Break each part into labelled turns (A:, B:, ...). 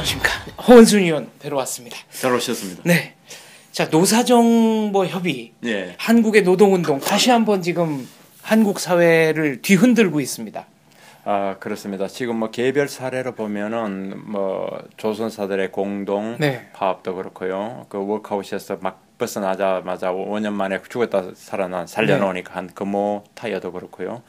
A: 안녕하십니까. 허은순 의원 뵈러 왔습니다.
B: 잘 오셨습니다.
A: 네. 자, 노사정보 협의,
B: 예.
A: 한국의 노동운동 다시 한번 지금 한국 사회를 뒤흔들고 있습니다.
B: 아, 그렇습니다. 지금 뭐 개별 사례로 보면은 뭐 조선사들의 공동
A: 네.
B: 파업도 그렇고요. 그 워크아웃에서 막 벗어나자마자 5년 만에 죽었다 살려놓으니까 한 금호 타이어도 그렇고요.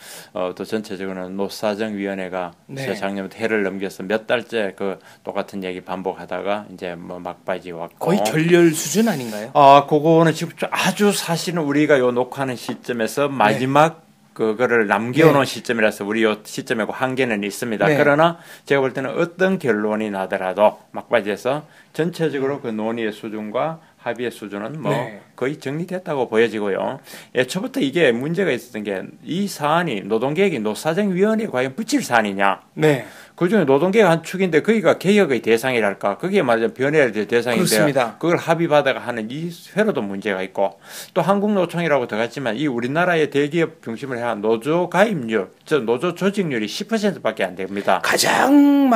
B: 또 전체적으로는 노사정위원회가
A: 네.
B: 작년부터 해를 넘겨서 몇 달째 그 똑같은 얘기 반복하다가 이제 뭐 막바지 왔고
A: 거의 결렬 수준 아닌가요?
B: 아, 그거는 지금 아주 사실은 우리가 요 녹화하는 시점에서 마지막 그거를 남겨놓은 시점이라서 우리 요 시점에 한계는 있습니다.
A: 네.
B: 그러나 제가 볼 때는 어떤 결론이 나더라도 막바지에서 전체적으로 그 논의의 수준과 합의의 수준은 뭐 거의 정리됐다고 보여지고요. 애초부터 이게 문제가 있었던 게 이 사안이 노동계획이 노사정위원회에 과연 붙일 사안이냐.
A: 네.
B: 그중에 노동계획 한 축인데 거기가 개혁의 대상이랄까. 그게 말하자면 변해야 될 대상인데
A: 그렇습니다.
B: 그걸 합의받아가 하는 이 회로도 문제가 있고 또 한국노총이라고 들어갔지만 이 우리나라의 대기업 중심을 한 노조 가입률, 노조 조직률이 10%밖에 안 됩니다.
A: 가장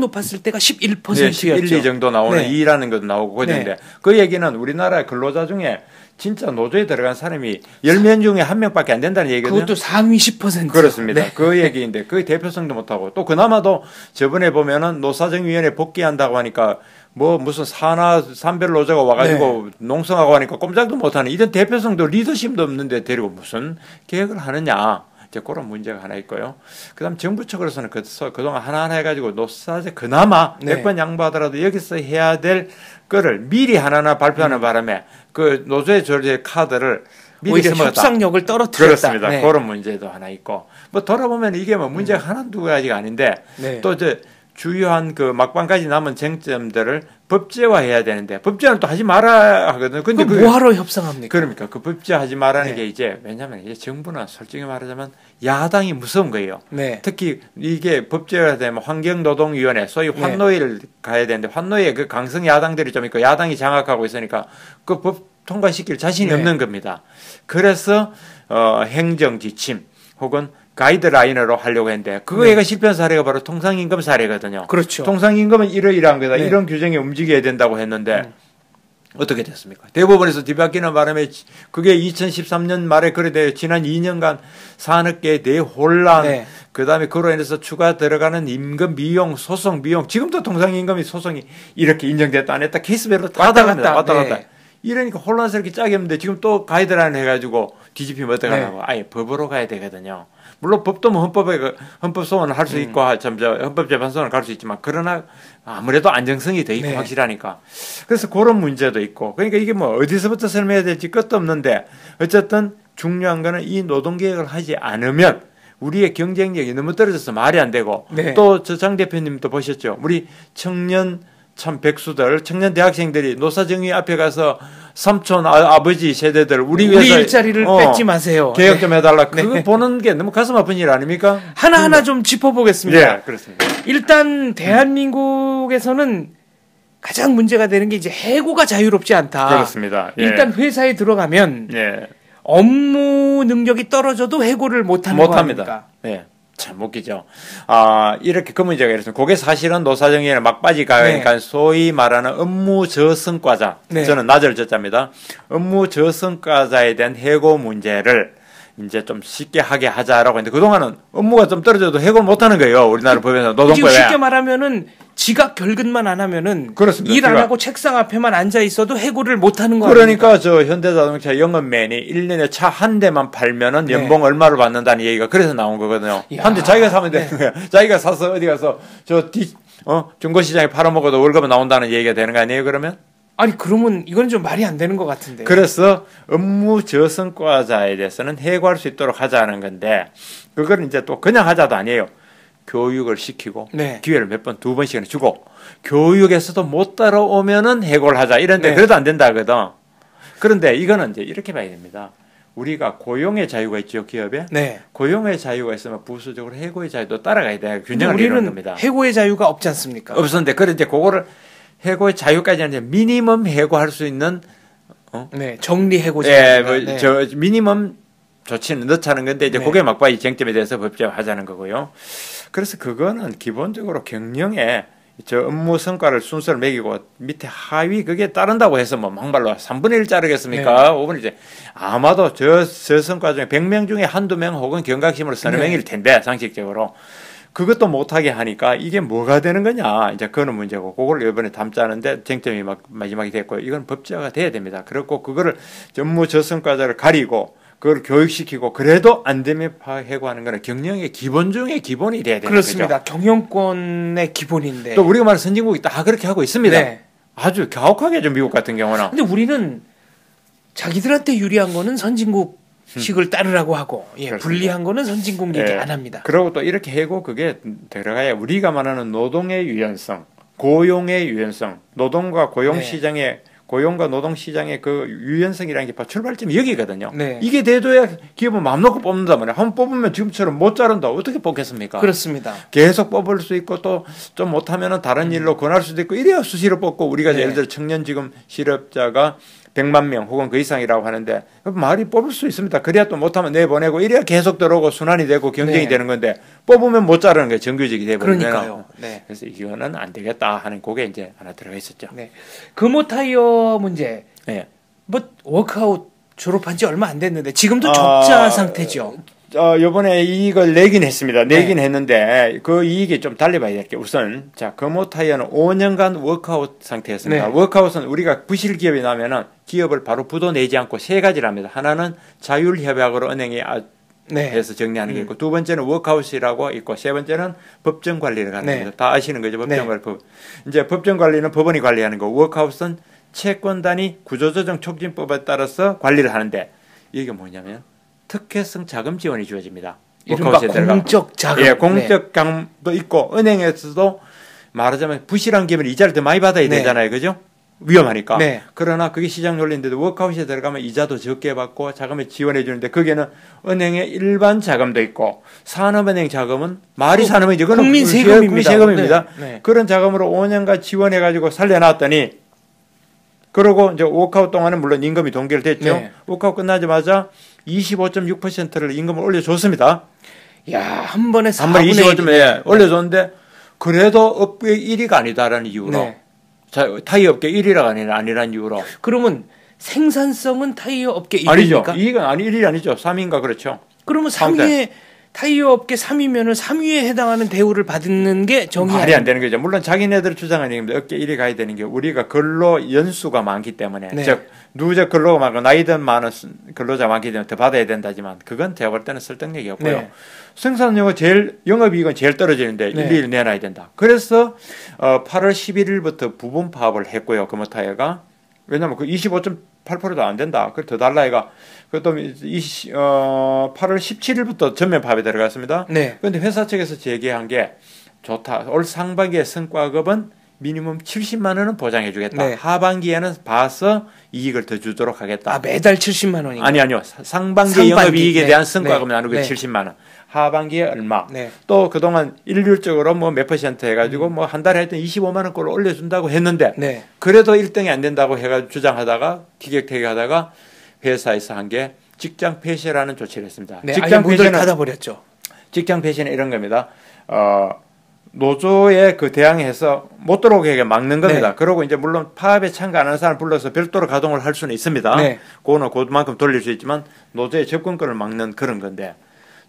A: 높았을 때가 11%였죠.
B: 네, 11, 2 정도 나오는
A: 네.
B: 2라는 것도 나오고 그런데 그 얘기는 우리나라 근로자 중에 진짜 노조에 들어간 사람이 10명 중에 1명밖에 안 된다는 얘기거든요.
A: 그것도 상위 10%.
B: 그렇습니다.
A: 네.
B: 그 얘기인데 그 대표성도 못하고 또 그나마도 저번에 보면은 노사정위원회 복귀한다고 하니까 뭐 무슨 산별 노조가 와가지고 농성하고 하니까 꼼짝도 못하는 이런 대표성도 리더십도 없는데 데리고 무슨 계획을 하느냐. 이제 그런 문제가 하나 있고요. 그다음 정부 측으로서는 그동안 하나하나 해가지고 노사제 그나마 몇 번 양보하더라도 여기서 해야 될 거를 미리 하나하나 발표하는 바람에 그 노조의 조례 카드를 미리
A: 오히려
B: 써먹었다.
A: 협상력을 떨어뜨렸다.
B: 그렇습니다.
A: 네.
B: 그런 문제도 하나 있고 뭐 돌아보면 이게 뭐 문제가 하나두 가지가 아닌데 또 이제 주요한 그 막방까지 남은 쟁점들을 법제화해야 되는데 법제화는 또 하지 말아야 하거든요. 근데
A: 그럼 뭐하러 협상합니까?
B: 그러니까 그 법제하지 말라는 게 이제 왜냐하면 이제 정부는 솔직히 말하자면 야당이 무서운 거예요. 특히 이게 법제화되면 환경노동위원회 소위 환노위를 가야 되는데 환노위에 그 강성 야당들이 좀 있고 야당이 장악하고 있으니까 그 법 통과시킬 자신이 없는 겁니다. 그래서 행정 지침 혹은 가이드라인으로 하려고 했는데 그거가 실패한 사례가 바로 통상임금 사례거든요.
A: 그렇죠.
B: 통상임금은 이러이러한 거다. 이런 규정이 움직여야 된다고 했는데 어떻게 됐습니까? 대법원에서 뒤바뀌는 바람에 그게 2013년 말에 그래 지난 2년간 산업계의 대혼란 그다음에 그로 인해서 추가 들어가는 임금 비용 소송 비용 지금도 통상임금이 소송이 이렇게 인정됐다 안 했다 케이스별로 왔다 갔다 이러니까 혼란스럽게 짜게 했는데 지금 또 가이드라인 해가지고 뒤집히면 어떡하냐고 아예 법으로 가야 되거든요. 물론 법도 뭐 헌법 소원을 할 수 있고 헌법재판소는 갈 수 있지만 그러나 아무래도 안정성이 더 있고 확실하니까 그래서 그런 문제도 있고 그러니까 이게 뭐 어디서부터 설명해야 될지 끝도 없는데 어쨌든 중요한 거는 이 노동개혁을 하지 않으면 우리의 경쟁력이 너무 떨어져서 말이 안 되고 또 저 장 대표님도 보셨죠. 우리 청년 참 백수들 청년 대학생들이 노사정위 앞에 가서 삼촌 아버지 세대들 우리
A: 일자리를 뺏지 마세요.
B: 개혁 좀 해달라. 그거 보는 게 너무 가슴 아픈 일 아닙니까?
A: 하나하나 좀 짚어보겠습니다.
B: 네, 그렇습니다.
A: 일단 대한민국에서는 가장 문제가 되는 게 이제 해고가 자유롭지 않다.
B: 그렇습니다.
A: 일단 회사에 들어가면 업무 능력이 떨어져도 해고를 못하는 거 아닙니까?
B: 참 웃기죠. 이렇게 그 문제가 있습니다. 그게 사실은 노사정위에 막바지 가니까 소위 말하는 업무 저성과자. 저는 낮을 저자입니다. 업무 저성과자에 대한 해고 문제를 이제 좀 쉽게 하게 하자라고 했는데 그동안은 업무가 좀 떨어져도 해고를 못하는 거예요. 우리나라 법에서 노동법에.
A: 쉽게 말하면은 지각 결근만 안 하면은 일 안 하고 책상 앞에만 앉아 있어도 해고를 못하는 거예요.
B: 그러니까 저 현대자동차 영업맨이 1년에 차 한 대만 팔면은 연봉 얼마를 받는다는 얘기가 그래서 나온 거거든요. 한 대 자기가 사면 되는 거야. 자기가 사서 어디 가서 중고시장에 팔아먹어도 월급은 나온다는 얘기가 되는 거 아니에요 그러면?
A: 아니 그러면 이건 좀 말이 안 되는 것 같은데.
B: 그래서 업무 저성과자에 대해서는 해고할 수 있도록 하자는 건데 그걸 이제 또 그냥 하자도 아니에요. 교육을 시키고 기회를 몇 번 두 번씩은 주고 교육에서도 못 따라오면은 해고를 하자 이런데 그래도 안 된다 하거든. 그런데 이거는 이제 이렇게 봐야 됩니다. 우리가 고용의 자유가 있죠 기업에. 고용의 자유가 있으면 부수적으로 해고의 자유도 따라가야 돼. 균형을 이루는 겁니다.
A: 해고의 자유가 없지 않습니까?
B: 없었는데 그래 이제 그거를 해고의 자유까지 하는데 미니멈 해고할 수 있는
A: 정리 해고자.
B: 저 미니멈 조치는 넣자는 건데 이제 그게 막바지 쟁점에 대해서 법제화하자는 거고요. 그래서 그거는 기본적으로 경영에 저 업무 성과를 순서를 매기고 밑에 하위 그게 따른다고 해서 뭐 막말로 3분의 1 자르겠습니까? 네. 5분의 1. 아마도 저 성과 중에 100명 중에 한두 명 혹은 경각심으로 서너 명일 텐데 상식적으로. 그것도 못하게 하니까 이게 뭐가 되는 거냐. 이제 그거는 문제고. 그걸 이번에 담자는데 쟁점이 막 마지막에 됐고요. 이건 법제화가 돼야 됩니다. 그렇고 그거를 업무 저성과자를 가리고 그걸 교육시키고 그래도 안 되면 해고하는 거는 경영의 기본 중에 기본이 돼야 되는
A: 그렇습니다.
B: 거죠.
A: 경영권의 기본인데.
B: 또 우리가 말하는 선진국이 다 그렇게 하고 있습니다.
A: 네.
B: 아주 가혹하게 미국 같은 경우는.
A: 근데 우리는 자기들한테 유리한 거는 선진국 식을 따르라고 하고 불리한 거는 선진국 얘기 안 합니다.
B: 그리고 또 이렇게 해고 그게 들어가야 우리가 말하는 노동의 유연성, 고용의 유연성, 노동과 고용 시장의 고용과 노동 시장의 그 유연성이라는 게 출발점이 여기거든요. 네. 이게 돼줘야 기업은 마음 놓고 뽑는단 말이에요. 한번 뽑으면 지금처럼 못 자른다. 어떻게 뽑겠습니까?
A: 그렇습니다.
B: 계속 뽑을 수 있고 또 좀 못하면은 다른 일로 권할 수도 있고 이래야 수시로 뽑고 우리가 예를 들어 청년 지금 실업자가 100만 명 혹은 그 이상이라고 하는데 말이 뽑을 수 있습니다. 그래야 또 못하면 내보내고 이래야 계속 들어오고 순환이 되고 경쟁이 되는 건데 뽑으면 못 자르는 게 정규직이 되버리면
A: 그러니까요.
B: 그래서 이거는 안 되겠다 하는 그게 이제 하나 들어가 있었죠.
A: 네. 금호타이어 문제. 뭐 워크아웃 졸업한 지 얼마 안 됐는데 지금도 적자 상태죠.
B: 요번에 이익을 내긴 했습니다. 내긴 했는데 그 이익이 좀 달리 봐야 될 게 우선 자 금호타이어는 5년간 워크아웃 상태였습니다. 워크아웃은 우리가 부실 기업이 나면은 기업을 바로 부도 내지 않고 세 가지를 합니다. 하나는 자율협약으로 은행이 해서 정리하는 게 있고 두 번째는 워크아웃이라고 있고 세 번째는 법정 관리를 하는 겁니다. 다 아시는 거죠. 법정 관리. 이제 법정 관리는 법원이 관리하는 거. 워크아웃은 채권단위 구조조정 촉진법에 따라서 관리를 하는데 이게 뭐냐면 특혜성 자금 지원이 주어집니다.
A: 이른바 공적 자금.
B: 공적 자금도 있고 은행에서도 말하자면 부실한 기업은 이자를 더 많이 받아야 되잖아요. 그죠? 위험하니까. 그러나 그게 시장 논리인데도 워크아웃에 들어가면 이자도 적게 받고 자금을 지원해 주는데 거기에는 은행의 일반 자금도 있고 산업은행 자금은 말이 산업은행이죠.
A: 국민 세금입니다.
B: 그런 자금으로 5년간 지원해 가지고 살려놨더니 그러고 이제 워크아웃 동안은 물론 임금이 동결 됐죠. 워크아웃 끝나자마자 25.6%를 임금을 올려줬습니다.
A: 야, 한 번에
B: 25점 올려줬는데 그래도 업계 1위가 아니다라는 이유로 타이어 업계 1위가 아니라는 이유로.
A: 그러면 생산성은 타이어 업계 1위입니까?
B: 아니죠. 이익은 1위 아니죠. 3위인가 그렇죠.
A: 그러면 3위에 타이어 업계 3위면은 3위에 해당하는 대우를 받는 게 정의
B: 말이 안 되는 거죠. 물론 자기네들 주장하는 게 업계 1위 가야 되는 게 우리가 근로 연수가 많기 때문에 즉 누적 근로가 많고 나이든 많은 근로자 많기 때문에 더 받아야 된다지만 그건 제가 볼 때는 설득력이 없고요. 생산량은 영업이익은 제일 떨어지는데 일일이 내놔야 된다. 그래서 8월 11일부터 부분 파업을 했고요. 금호타이어가. 왜냐하면 그 25.8%도 안 된다. 그걸 더 달라 해가. 그것도 8월 17일부터 전면 파업에 들어갔습니다. 그런데 회사 측에서 제기한 게 좋다. 올 상반기의 성과급은 미니멈 70만 원은 보장해 주겠다. 하반기에는 봐서 이익을 더 주도록 하겠다.
A: 매달 70만 원인가요?
B: 아니요. 상반기 영업이익에 대한 성과급은 나누고 70만 원. 하반기에 얼마. 또 그동안 일률적으로 뭐 몇 퍼센트 해가지고 뭐 한 달에 하여튼 25만 원꼴로 올려준다고 했는데 그래도 1등이 안 된다고 해가지고 주장하다가 기격퇴격하다가 회사에서 한 게 직장 폐쇄라는 조치를 했습니다.
A: 직장 폐쇄는 닫아버렸죠.
B: 직장 폐쇄는 이런 겁니다. 노조에 그 대항해서 못 들어오게 막는 겁니다. 그러고 이제 물론 파업에 참가 안 하는 사람 불러서 별도로 가동을 할 수는 있습니다. 그거는 그만큼 돌릴 수 있지만 노조의 접근권을 막는 그런 건데.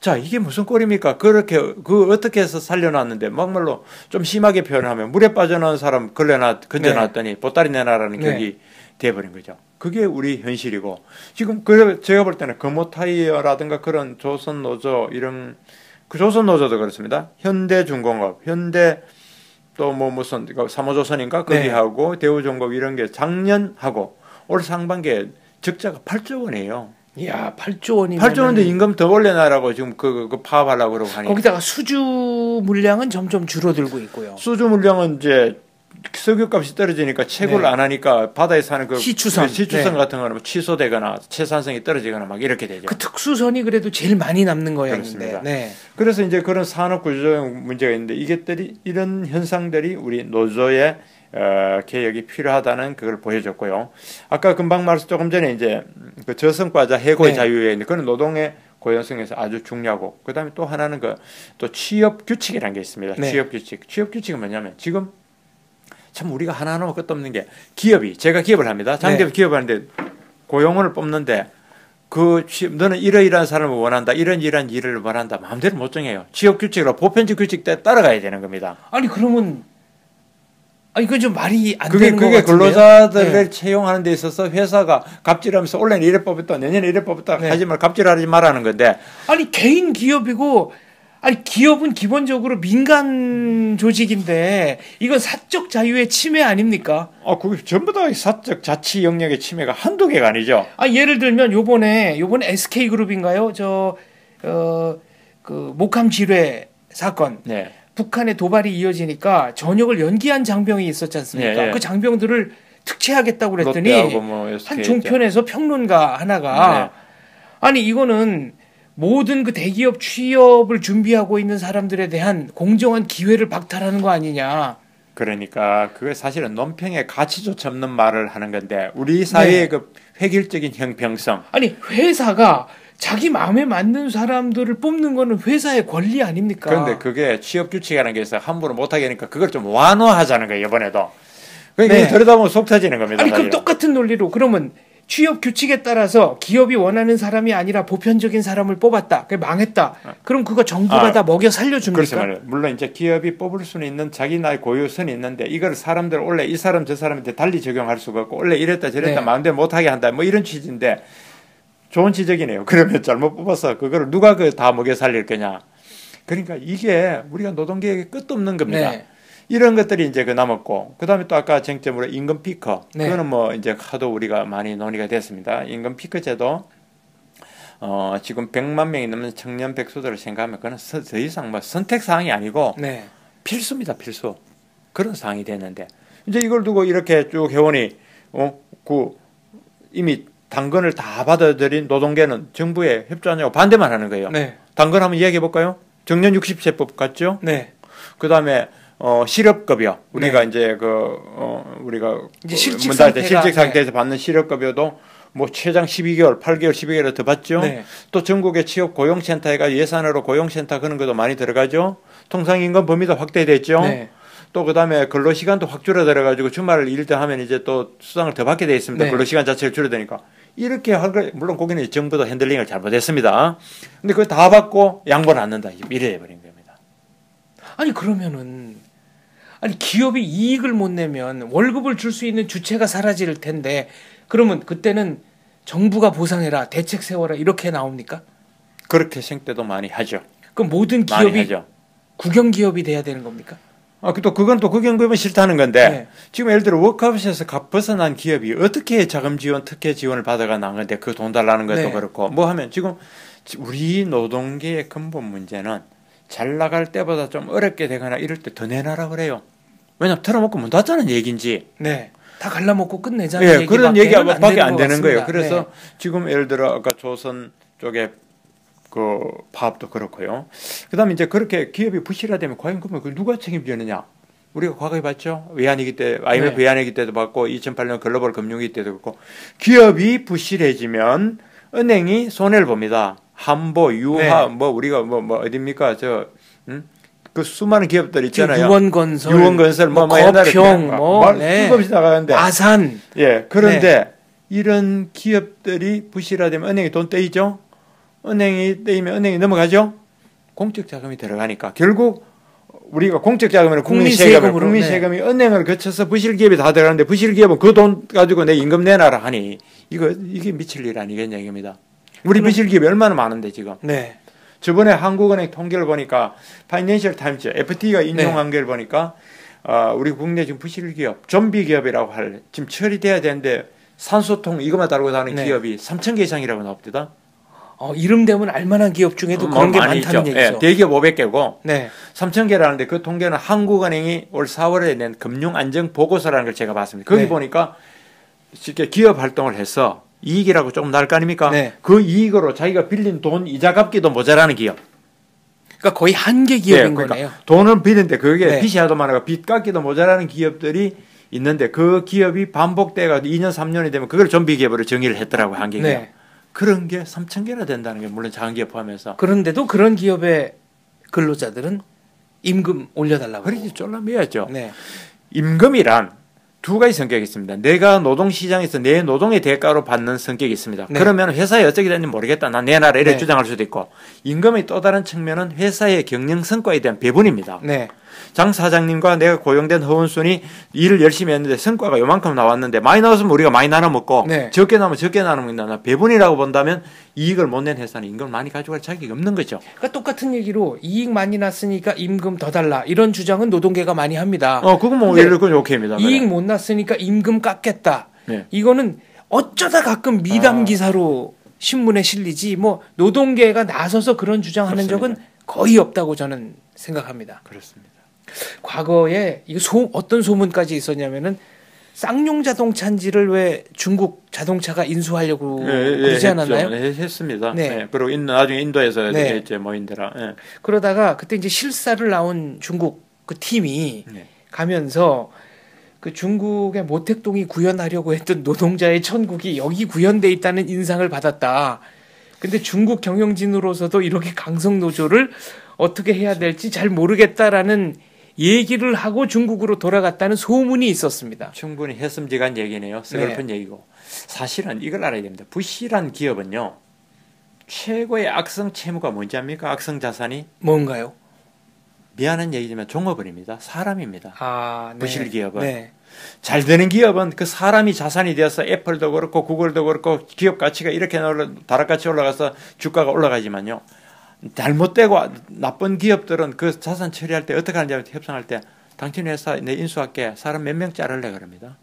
B: 자, 이게 무슨 꼴입니까? 그렇게, 어떻게 해서 살려놨는데, 막말로 좀 심하게 표현하면, 물에 빠져나온 사람 건져놨더니, 보따리 내놔라는 격이 돼버린 거죠. 그게 우리 현실이고, 지금, 제가 볼 때는 금호타이어라든가 그런 조선노조, 이런, 그 조선노조도 그렇습니다. 현대중공업, 또 뭐 무슨, 3호조선인가? 거기하고, 대우중공업 이런 게 작년하고, 올 상반기에 적자가 8조 원이에요.
A: 이야, 8조 원이면
B: 8조 원인데 임금 더 올려놔라고 지금 그 파업하려고 그러고 하니까.
A: 거기다가 수주 물량은 점점 줄어들고 있고요.
B: 수주 물량은 이제 석유값이 떨어지니까 채굴을 안 하니까 바다에 사는 그
A: 시추선
B: 같은 거는 취소되거나 채산성이 떨어지거나 막 이렇게 되죠.
A: 그 특수선이 그래도 제일 많이 남는 거였는데.
B: 그래서 이제 그런 산업 구조적 문제가 있는데 이런 현상들이 우리 노조의 개혁이 필요하다는 그걸 보여줬고요. 아까 금방 말씀 조금 전에 이제 그 저성과자 해고의 자유에 있는 그런 노동의 고연성에서 아주 중요하고 그다음에 또 하나는 또 취업 규칙이라는 게 있습니다. 취업 규칙은 뭐냐면 지금 참 우리가 하나하나 끝도 없는 게 기업이 제가 기업을 합니다. 장기업 기업을 하는데 고용원을 뽑는데 너는 이러이러한 사람을 원한다. 이런 일을 원한다. 마음대로 못 정해요. 지역 규칙으로 보편적 규칙 때 따라가야 되는 겁니다.
A: 아니 그러면 이건 좀 말이 안 되는 것
B: 그게
A: 같은데요.
B: 근로자들을 채용하는 데 있어서 회사가 갑질하면서 올해는 이래 뽑았다. 내년에 이래 뽑았다. 하지 말 갑질하지 말라는 건데.
A: 아니 개인 기업이고 기업은 기본적으로 민간 조직인데 이건 사적 자유의 침해 아닙니까?
B: 그게 전부 다 사적 자치 영역의 침해가 한두 개가 아니죠.
A: 예를 들면 요번에 SK그룹인가요? 그 목함 지뢰 사건.
B: 네.
A: 북한의 도발이 이어지니까 전역을 연기한 장병이 있었지 않습니까?
B: 네.
A: 그 장병들을 특채하겠다고 그랬더니 한 종편에서 평론가 하나가 이거는 모든 그 대기업 취업을 준비하고 있는 사람들에 대한 공정한 기회를 박탈하는 거 아니냐.
B: 그러니까 그게 사실은 논평의 가치조차 없는 말을 하는 건데 우리 사회의 그 획일적인 형평성.
A: 회사가 자기 마음에 맞는 사람들을 뽑는 거는 회사의 권리 아닙니까?
B: 그런데 그게 취업 규칙이라는 게 있어 함부로 못하게 하니까 그걸 좀 완화하자는 거예요 이번에도. 그러니까 들여다보면 속 터지는 겁니다.
A: 그럼 똑같은 논리로 그러면 취업 규칙에 따라서 기업이 원하는 사람이 아니라 보편적인 사람을 뽑았다. 그게 망했다. 그럼 그거 정부가 다 먹여 살려줍니까?
B: 그렇죠 말이에요. 물론 이제 기업이 뽑을 수는 있는 자기 나의 고유선이 있는데 이걸 사람들 원래 이 사람 저 사람한테 달리 적용할 수가 없고 원래 이랬다 저랬다 마음대로 못하게 한다. 뭐 이런 취지인데 좋은 지적이네요. 그러면 잘못 뽑아서 그거를 누가 다 먹여 살릴 거냐. 그러니까 이게 우리가 노동계획의 끝도 없는 겁니다. 이런 것들이 이제 남았고, 그 다음에 또 아까 쟁점으로 임금 피커. 그거는 뭐 이제 하도 우리가 많이 논의가 됐습니다. 임금 피커 제도, 지금 100만 명이 넘는 청년 백수들을 생각하면 그건 더 이상 뭐 선택 사항이 아니고 필수입니다, 필수. 그런 사항이 됐는데, 이제 이걸 두고 이렇게 쭉 회원이, 이미 당근을 다 받아들인 노동계는 정부에 협조하냐고 반대만 하는 거예요. 당근 한번 이야기해 볼까요? 정년 60세법 같죠? 그 다음에 실업급여 우리가 이제 우리가
A: 실직
B: 상태에서 받는 실업급여도 뭐 최장 12개월, 8개월, 12개월 더 받죠. 또 전국의 취업 고용센터가 예산으로 고용센터 그런 것도 많이 들어가죠. 통상임금 범위도 확대됐죠. 또 그다음에 근로시간도 확 줄어들어가지고 주말을 일 때 하면 이제 또 수당을 더 받게 돼 있습니다. 근로시간 자체를 줄어드니까 이렇게 물론 거기는 정부도 핸들링을 잘못했습니다. 근데 그걸 다 받고 양보를 않는다 이래 버린 겁니다.
A: 그러면은 기업이 이익을 못 내면 월급을 줄 수 있는 주체가 사라질 텐데 그러면 그때는 정부가 보상해라 대책 세워라 이렇게 나옵니까?
B: 그렇게 생때도 많이 하죠.
A: 그럼 모든 기업이 국영기업이 돼야 되는 겁니까?
B: 또 그건 또 국영기업은 싫다는 건데 지금 예를 들어 워크아웃에서 벗어난 기업이 어떻게 자금 지원, 특혜 지원을 받아가 나간 건데 그 돈 달라는 것도 그렇고 뭐 하면 지금 우리 노동계의 근본 문제는 잘 나갈 때보다 좀 어렵게 되거나 이럴 때 더 내놔라 그래요. 왜냐면 털어먹고 문 닫자는 얘기인지.
A: 다 갈라먹고 끝내자는
B: 그런 얘기밖에 안 되는 거예요. 그래서 지금 예를 들어 아까 조선 쪽에 그 파업도 그렇고요. 그다음에 이제 그렇게 기업이 부실화되면 과연 그러면 그걸 누가 책임지느냐? 우리가 과거에 봤죠. 외환위기 때 IMF 외환위기 때도 봤고 2008년 글로벌 금융위기 때도 그렇고 기업이 부실해지면 은행이 손해를 봅니다. 한보, 유하, 우리가 어딥니까? 그 수많은 기업들 있잖아요.
A: 유원건설,
B: 거평, 수없이 나가는데.
A: 아산.
B: 그런데 이런 기업들이 부실화되면 은행이 돈 떼이죠. 은행이 떼이면 은행이 넘어가죠. 공적 자금이 들어가니까 결국 우리가 공적 자금으로 국민 세금이 은행을 거쳐서 부실 기업이 다 들어가는데 부실 기업은 그 돈 가지고 내 임금 내놔라 하니 이게 미칠 일 아니겠냐 이겁니다. 우리 부실 기업이 얼마나 많은데 지금. 저번에 한국은행 통계를 보니까 파이낸셜 타임즈 FT가 인용한 걸 보니까 우리 국내 지금 부실 기업, 좀비 기업이라고 지금 처리돼야 되는데 산소통 이것만 달고 다니는 기업이 3,000개 이상이라고 나옵니다.
A: 이름 되면 알만한 기업 중에도 그런 게 많다는 얘기죠.
B: 대기업 500개고 3,000개라는데 그 통계는 한국은행이 올 4월에 낸 금융안정보고서라는 걸 제가 봤습니다. 거기 보니까 쉽게 기업 활동을 해서 이익이라고 조금 날 거 아닙니까? 그 이익으로 자기가 빌린 돈 이자 갚기도 모자라는 기업.
A: 그러니까 거의 한계 기업인 거네요.
B: 돈을 빌린데 그게 빚이 하도 많아가 빚 갚기도 모자라는 기업들이 있는데 그 기업이 반복돼가 2년 3년이 되면 그걸 좀비 기업으로 정의를 했더라고요. 한계 기업. 그런 게 3,000개나 된다는 게 물론 작은 기업 포함해서.
A: 그런데도 그런 기업의 근로자들은 임금 올려달라고.
B: 그러지 쫄라매야죠. 임금이란 두 가지 성격이 있습니다. 내가 노동시장에서 내 노동의 대가로 받는 성격이 있습니다. 네. 그러면 회사에 어떻게 되는지 모르겠다. 난 내 나라 이래 네. 주장할 수도 있고. 임금의 또 다른 측면은 회사의 경영 성과에 대한 배분입니다. 네. 장 사장님과 내가 고용된 허원순이 일을 열심히 했는데 성과가 요만큼 나왔는데 많이 나왔으면 우리가 많이 나눠 먹고 네. 적게 나오면 적게 나눠 먹는다. 배분이라고 본다면 이익을 못 낸 회사는 임금을 많이 가져갈 자격이 없는 거죠.
A: 그러니까 똑같은 얘기로 이익 많이 났으니까 임금 더 달라 이런 주장은 노동계가 많이 합니다.
B: 그건 뭐 예를 들면 오케이입니다.
A: 이익 못 났으니까 임금 깎겠다. 네. 이거는 어쩌다 가끔 미담 기사로 신문에 실리지 뭐 노동계가 나서서 그런 주장하는 그렇습니다. 적은 거의 없다고 저는 생각합니다.
B: 그렇습니다.
A: 과거에 이거 어떤 소문까지 있었냐면은 쌍용 자동차인지를 왜 중국 자동차가 인수하려고 그러지 않았나요?
B: 네, 했습니다. 네. 네. 그리고 나중에 인도에서 네. 이제 모인데라. 네.
A: 그러다가 그때 이제 실사를 나온 중국 그 팀이 네. 가면서 그 중국의 모택동이 구현하려고 했던 노동자의 천국이 여기 구현돼 있다는 인상을 받았다. 근데 중국 경영진으로서도 이렇게 강성 노조를 어떻게 해야 될지 잘 모르겠다라는 얘기를 하고 중국으로 돌아갔다는 소문이 있었습니다.
B: 충분히 해슴지간 얘기네요. 슬픈 네. 얘기고. 사실은 이걸 알아야 됩니다. 부실한 기업은요. 최고의 악성 채무가 뭔지 압니까? 악성 자산이?
A: 뭔가요?
B: 미안한 얘기지만 종업원입니다. 사람입니다.
A: 네.
B: 부실 기업은.
A: 네.
B: 잘 되는 기업은 그 사람이 자산이 되어서 애플도 그렇고 구글도 그렇고 기업 가치가 이렇게 다락같이 올라가서 주가가 올라가지만요. 잘못되고 나쁜 기업들은 그 자산 처리할 때 어떻게 하느냐 협상할 때 당신 회사 내 인수할게 사람 몇 명 자르려 그럽니다.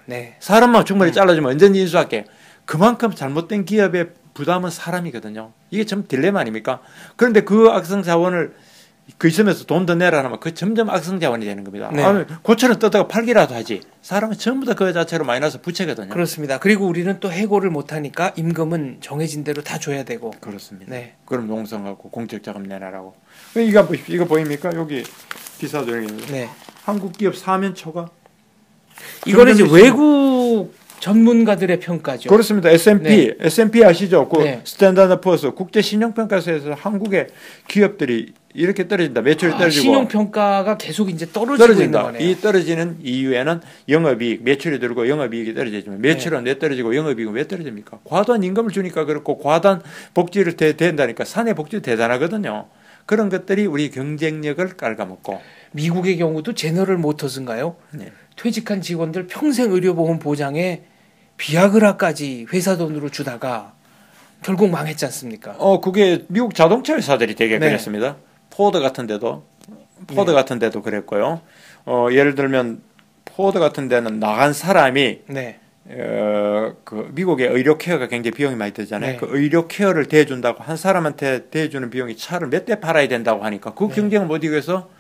A: 네.
B: 사람만 충분히 잘라주면 언제든지 인수할게. 그만큼 잘못된 기업의 부담은 사람이거든요. 이게 좀 딜레마 아닙니까? 그런데 그 악성 자원을 그 있으면서 돈 더 내라 하면 그 점점 악성 자원이 되는 겁니다. 네. 고철은 뜯다가 팔기라도 하지. 사람은 전부 다 그 자체로 마이너스 부채거든요.
A: 그렇습니다. 그리고 우리는 또 해고를 못하니까 임금은 정해진 대로 다 줘야 되고.
B: 그렇습니다.
A: 네.
B: 그럼 농성하고 공적자금 내놔라고. 이거 보십시오. 이거 보입니까? 여기 기사도 여기 있는데. 네. 한국 기업 사면 초과.
A: 이거는 이제 외국 전문가들의 평가죠.
B: 그렇습니다. S&P 아시죠? 그 네. 스탠다드 포어스 국제 신용평가소에서 한국의 기업들이 이렇게 떨어진다. 매출이 떨어지고.
A: 신용평가가 계속 이제 떨어지고 있는 거네요.
B: 이 떨어지는 이유에는 영업이익, 매출이 들고 영업이익이 떨어지지만 매출은 왜 떨어지고 영업이익은 왜 떨어집니까? 과도한 임금을 주니까 그렇고 과도한 복지를 대한다니까 사내 복지 대단하거든요. 그런 것들이 우리 경쟁력을 깔아먹고.
A: 미국의 경우도 제너럴 모터스인가요? 네. 퇴직한 직원들 평생 의료보험 보장에 비아그라까지 회사 돈으로 주다가 결국 망했지 않습니까?
B: 그게 미국 자동차 회사들이 되게 네. 그랬습니다. 포드 같은 데도 그랬고요. 예를 들면 포드 같은 데는 나간 사람이
A: 네.
B: 그 미국의 의료 케어가 굉장히 비용이 많이 들잖아요. 네. 그 의료 케어를 대준다고 한 사람한테 대주는 비용이 차를 몇 대 팔아야 된다고 하니까 그 경쟁을 못 이겨서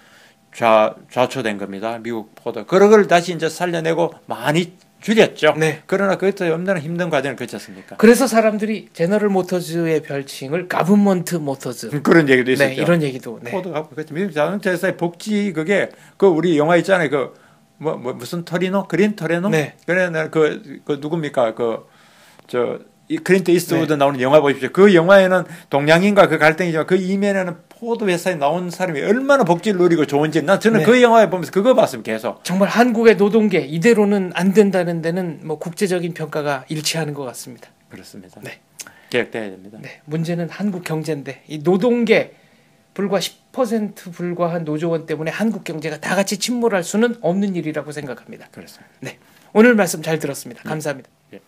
B: 좌초된 겁니다. 미국 포드. 그걸 다시 이제 살려내고 많이 줄였죠. 네. 그러나 그것도 얼마나 힘든 과정을 거쳤습니까?
A: 그래서 사람들이 제너럴 모터즈의 별칭을 가브먼트 모터즈.
B: 그런 얘기도 있었죠.
A: 네, 이런 얘기도. 네.
B: 포드가 그렇죠. 미국 자동차 회사의 복지 그게 그 우리 영화 있잖아요. 무슨 터리노? 그린 터레노? 네. 그래 그 누굽니까? 이 클린트 이스트우드 네. 나오는 영화 보십시오. 그 영화에는 동양인과 그 갈등이지만 그 이면에는 포드 회사에 나온 사람이 얼마나 복지를 누리고 좋은지 저는 네. 그 영화에 보면서 그거 봤습니다. 계속.
A: 정말 한국의 노동계 이대로는 안 된다는 데는 뭐 국제적인 평가가 일치하는 것 같습니다.
B: 그렇습니다. 네. 개혁돼야 됩니다.
A: 네. 문제는 한국 경제인데 이 노동계 불과 10% 불과한 노조원 때문에 한국 경제가 다 같이 침몰할 수는 없는 일이라고 생각합니다.
B: 그렇습니다.
A: 네. 오늘 말씀 잘 들었습니다. 감사합니다.
B: 네.